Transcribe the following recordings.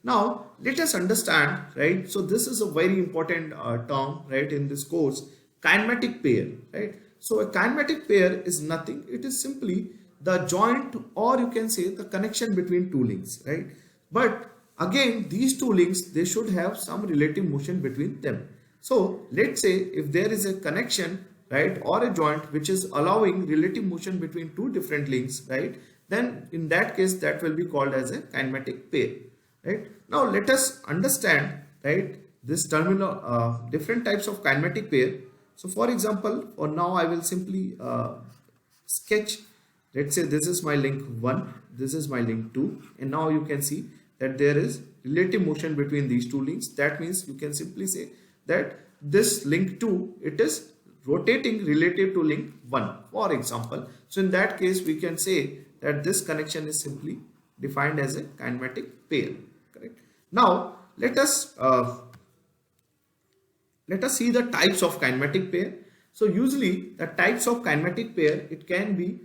Now let us understand, right? So this is a very important term, right, in this course, kinematic pair, right? So a kinematic pair is nothing. It is simply the joint, or you can say the connection between two links, right? But again, these two links, they should have some relative motion between them. So let's say if there is a connection, right, or a joint which is allowing relative motion between two different links, right, then in that case that will be called as a kinematic pair, right? Now let us understand, right, this terminal different types of kinematic pair. So for example, for now I will simply sketch. Let's say this is my link 1, this is my link 2, and now you can see that there is relative motion between these two links. That means you can simply say that this link 2, it is rotating relative to link 1, for example. So in that case we can say that this connection is simply defined as a kinematic pair, correct? Now let us see the types of kinematic pair. So usually the types of kinematic pair, it can be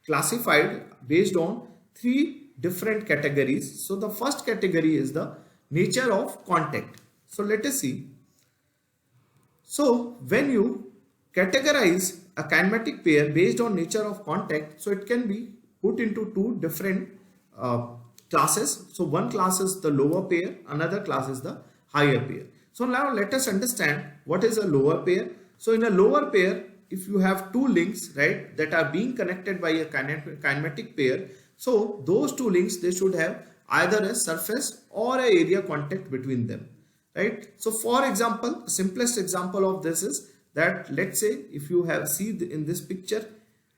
classified based on 3 different categories. So the first category is the nature of contact. So let us see. So when you categorize a kinematic pair based on nature of contact, so it can be put into 2 different classes. So one class is the lower pair, another class is the higher pair. So now let us understand what is a lower pair. So in a lower pair, if you have 2 links, right, that are being connected by a kinematic pair, so those 2 links, they should have either a surface or a area contact between them, right? So for example, the simplest example of this is that, let's say if you have in this picture,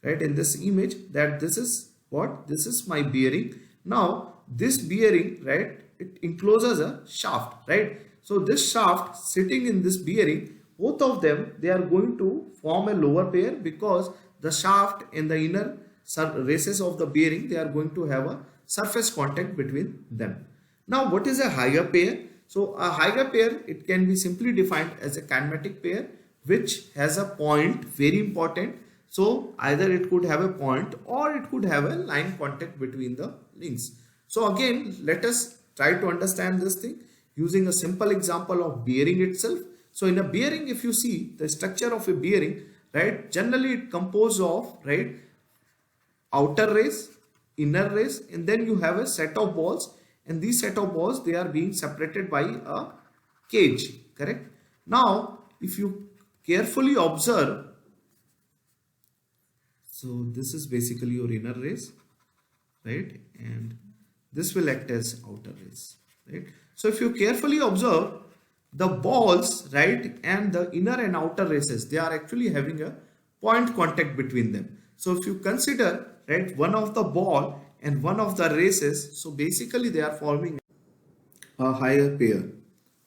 right, in this image, that this is what? This is my bearing. Now this bearing, right, it encloses a shaft, right? So this shaft sitting in this bearing, both of them, they are going to form a lower pair, because the shaft and the inner races of the bearing, they are going to have a surface contact between them. Now what is a higher pair? So a higher pair, it can be simply defined as a kinematic pair which has a point, very important. So either it could have a point or it could have a line contact between the links. So again, let us try to understand this thing using a simple example of bearing itself. So in a bearing, if you see the structure of a bearing, right, generally it composed of, right, outer race, inner race, and then you have a set of balls, and these set of balls, they are being separated by a cage, correct? Now if you carefully observe, so this is basically your inner race, right, and this will act as outer race, right? So if you carefully observe, the balls, right, and the inner and outer races, they are actually having a point contact between them. So if you consider, right, one of the ball and one of the races, so basically they are forming a higher pair,